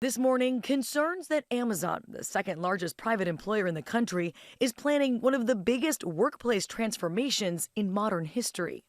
This morning, concerns that Amazon, the second largest private employer in the country, is planning one of the biggest workplace transformations in modern history.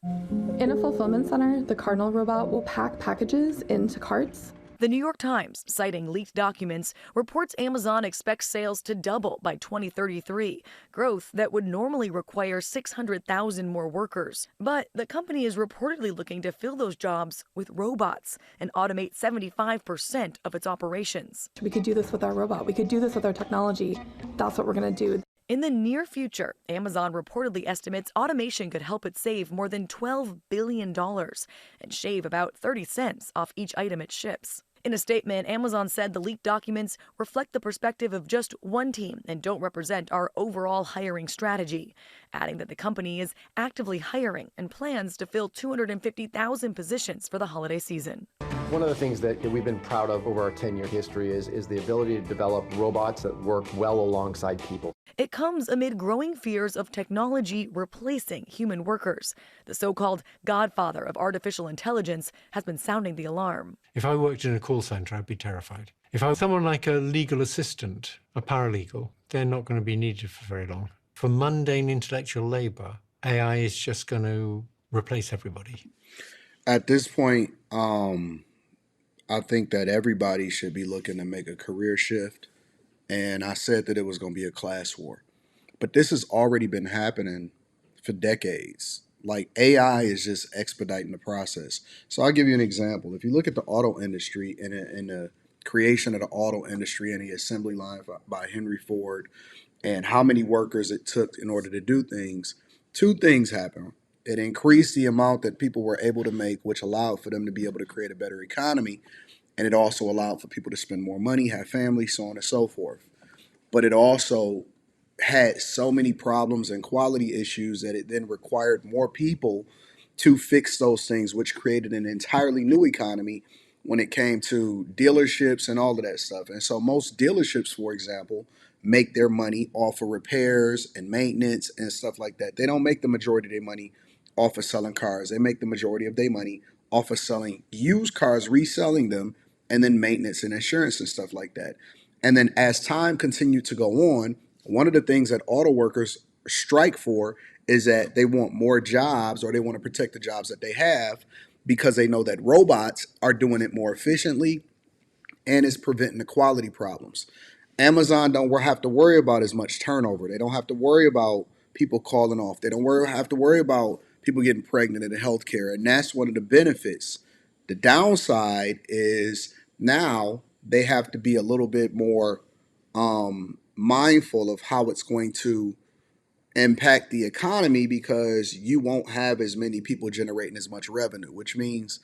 In a fulfillment center, the Cardinal robot will pack packages into carts. The New York Times, citing leaked documents, reports Amazon expects sales to double by 2033, growth that would normally require 600,000 more workers. But the company is reportedly looking to fill those jobs with robots and automate 75% of its operations. We could do this with our robot. We could do this with our technology. That's what we're going to do. In the near future, Amazon reportedly estimates automation could help it save more than $12 billion and shave about 30 cents off each item it ships. In a statement, Amazon said the leaked documents reflect the perspective of just one team and don't represent our overall hiring strategy, adding that the company is actively hiring and plans to fill 250,000 positions for the holiday season. One of the things that we've been proud of over our 10-year history is the ability to develop robots that work well alongside people. It comes amid growing fears of technology replacing human workers. The so-called godfather of artificial intelligence has been sounding the alarm. If I worked in a call center, I'd be terrified. If I was someone like a legal assistant, a paralegal, they're not going to be needed for very long. For mundane intellectual labor, AI is just going to replace everybody. At this point, I think that everybody should be looking to make a career shift. And I said that it was going to be a class war. But this has already been happening for decades. Like AI is just expediting the process. So I'll give you an example. If you look at the auto industry and in the creation of the auto industry and the assembly line by Henry Ford and how many workers it took in order to do things, two things happened. It increased the amount that people were able to make, which allowed for them to be able to create a better economy. And it also allowed for people to spend more money, have families, so on and so forth. But it also had so many problems and quality issues that it then required more people to fix those things, which created an entirely new economy when it came to dealerships and all of that stuff. And so most dealerships, for example, make their money off of repairs and maintenance and stuff like that. They don't make the majority of their money off of selling cars. They make the majority of their money off of selling used cars, reselling them, and then maintenance and insurance and stuff like that. And then as time continued to go on, one of the things that auto workers strike for is that they want more jobs, or they want to protect the jobs that they have, because they know that robots are doing it more efficiently and is preventing the quality problems. Amazon don't have to worry about as much turnover. They don't have to worry about people calling off. They don't have to worry about people getting pregnant in the healthcare. And that's one of the benefits. The downside is now they have to be a little bit more mindful of how it's going to impact the economy, because you won't have as many people generating as much revenue, which means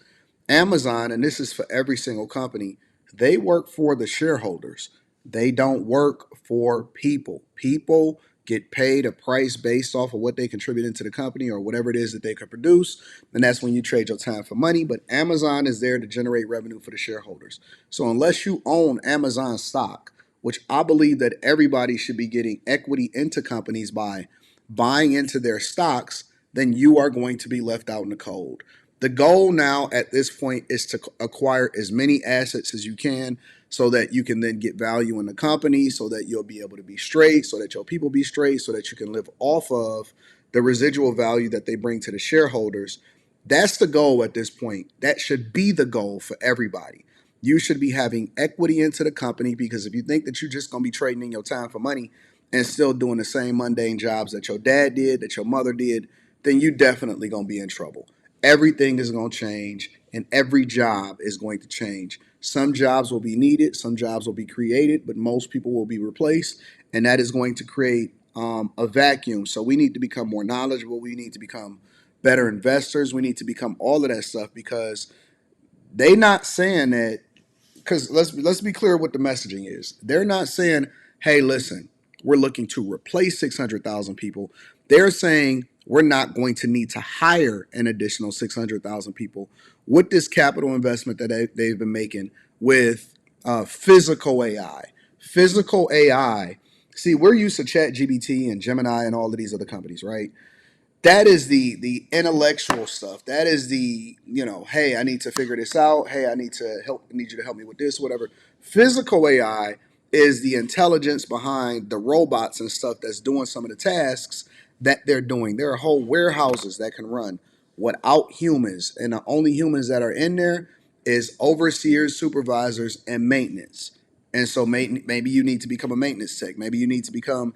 Amazon, and this is for every single company, they work for the shareholders. They don't work for people. People get paid a price based off of what they contribute into the company or whatever it is that they can produce. And that's when you trade your time for money. But Amazon is there to generate revenue for the shareholders. So unless you own Amazon stock, which I believe that everybody should be getting equity into companies by buying into their stocks, then you are going to be left out in the cold. The goal now at this point is to acquire as many assets as you can so that you can then get value in the company, so that you'll be able to be straight, so that your people be straight, so that you can live off of the residual value that they bring to the shareholders. That's the goal at this point. That should be the goal for everybody. You should be having equity into the company, because if you think that you're just going to be trading in your time for money and still doing the same mundane jobs that your dad did, that your mother did, then you definitely going to be in trouble. Everything is going to change, and every job is going to change. Some jobs will be needed, some jobs will be created, but most people will be replaced, and that is going to create a vacuum. So we need to become more knowledgeable. We need to become better investors. We need to become all of that stuff, because they not saying that, because let's be clear what the messaging is. They're not saying, hey, listen, we're looking to replace 600,000 people. They're saying we're not going to need to hire an additional 600,000 people with this capital investment that they've been making with physical AI. Physical AI. See, we're used to ChatGPT and Gemini and all of these other companies, right? That is the intellectual stuff. That is the, hey, I need to figure this out. Hey, I need you to help me with this, whatever. Physical AI is the intelligence behind the robots and stuff that's doing some of the tasks that they're doing. There are whole warehouses that can run without humans, and the only humans that are in there is overseers, supervisors, and maintenance. And so maybe you need to become a maintenance tech. Maybe you need to become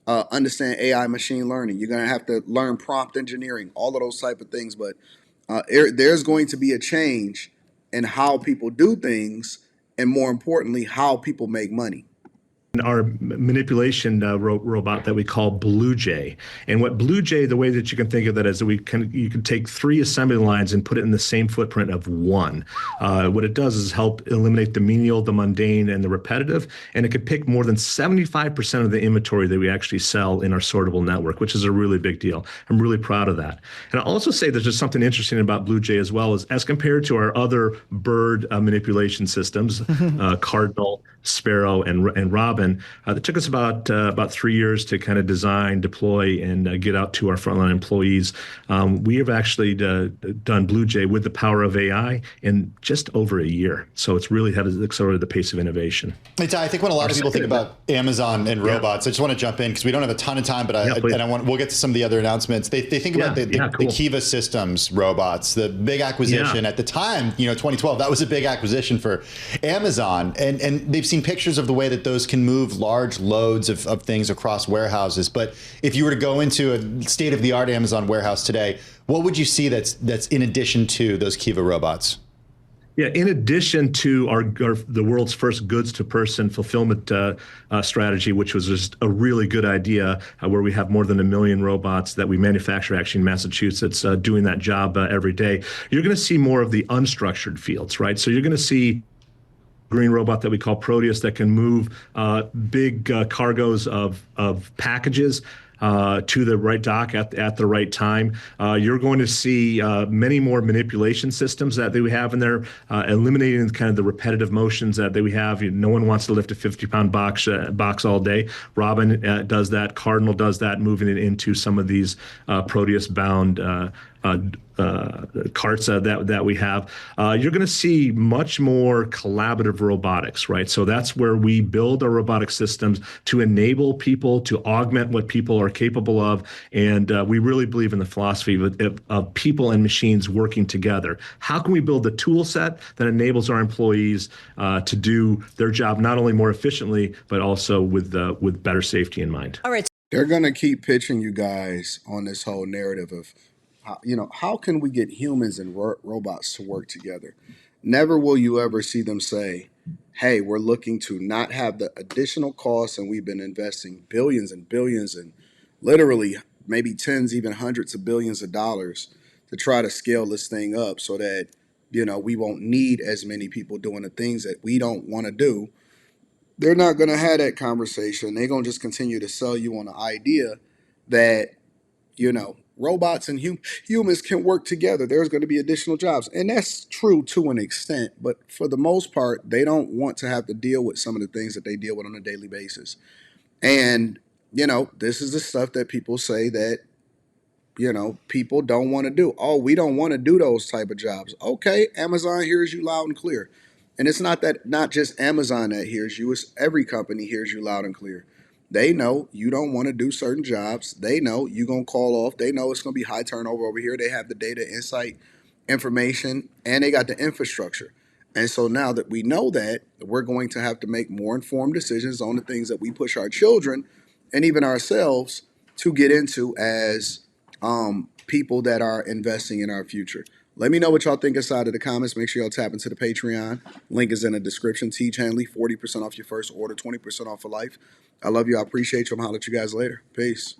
understand AI, machine learning. You're going to have to learn prompt engineering, all of those type of things. But there's going to be a change in how people do things, and more importantly, how people make money. Our manipulation robot that we call Blue Jay. And what Blue Jay, the way that you can think of that is that you can take 3 assembly lines and put it in the same footprint of 1. What it does is help eliminate the menial, the mundane, and the repetitive. And it could pick more than 75% of the inventory that we actually sell in our sortable network, which is a really big deal. I'm really proud of that. And I'll also say there's just something interesting about Blue Jay as well, as compared to our other bird manipulation systems, Cardinal, Sparrow, and Robin. It took us about 3 years to kind of design, deploy, and get out to our frontline employees. We have actually done Blue Jay with the power of AI in just over a year. So it's really had accelerated the pace of innovation. I think when a lot of people think about Amazon and robots, I just want to jump in because we don't have a ton of time, but we'll get to some of the other announcements. They think about the Kiva Systems robots, the big acquisition at the time, 2012. That was a big acquisition for Amazon, and they've seen pictures of the way that those can move large loads of things across warehouses. But if you were to go into a state-of-the-art Amazon warehouse today, what would you see that's in addition to those Kiva robots? Yeah, in addition to the world's first goods-to-person fulfillment strategy, which was just a really good idea, where we have more than 1 million robots that we manufacture actually in Massachusetts doing that job every day, you're going to see more of the unstructured fields, right? So you're going to see green robot that we call Proteus that can move big cargoes of packages to the right dock at the right time. You're going to see many more manipulation systems that we have in there, eliminating kind of the repetitive motions that we have. No one wants to lift a 50-pound box all day. Robin does that. Cardinal does that, moving it into some of these Proteus-bound carts that we have. You're going to see much more collaborative robotics, right? So that's where we build our robotic systems to enable people, to augment what people are capable of. And we really believe in the philosophy of people and machines working together. How can we build the tool set that enables our employees to do their job not only more efficiently, but also with better safety in mind? All right. They're going to keep pitching you guys on this whole narrative of how can we get humans and robots to work together? Never will you ever see them say, hey, we're looking to not have the additional costs, and we've been investing billions and billions and literally maybe tens, even hundreds of billions of dollars to try to scale this thing up so that, we won't need as many people doing the things that we don't want to do. They're not going to have that conversation. They're going to just continue to sell you on the idea that, robots and humans can work together. There's going to be additional jobs. And that's true to an extent. But for the most part, they don't want to have to deal with some of the things that they deal with on a daily basis. And, this is the stuff that people say that, people don't want to do. Oh, we don't want to do those type of jobs. Okay, Amazon hears you loud and clear. And it's not just Amazon that hears you. It's every company hears you loud and clear. They know you don't want to do certain jobs. They know you're going to call off. They know it's going to be high turnover over here. They have the data, insight, information, and they got the infrastructure. And so now that we know that, we're going to have to make more informed decisions on the things that we push our children and even ourselves to get into as people that are investing in our future. Let me know what y'all think inside of the comments. Make sure y'all tap into the Patreon. Link is in the description. Teach Hanley, 40% off your first order, 20% off for life. I love you. I appreciate you. I'm holler at you guys later. Peace.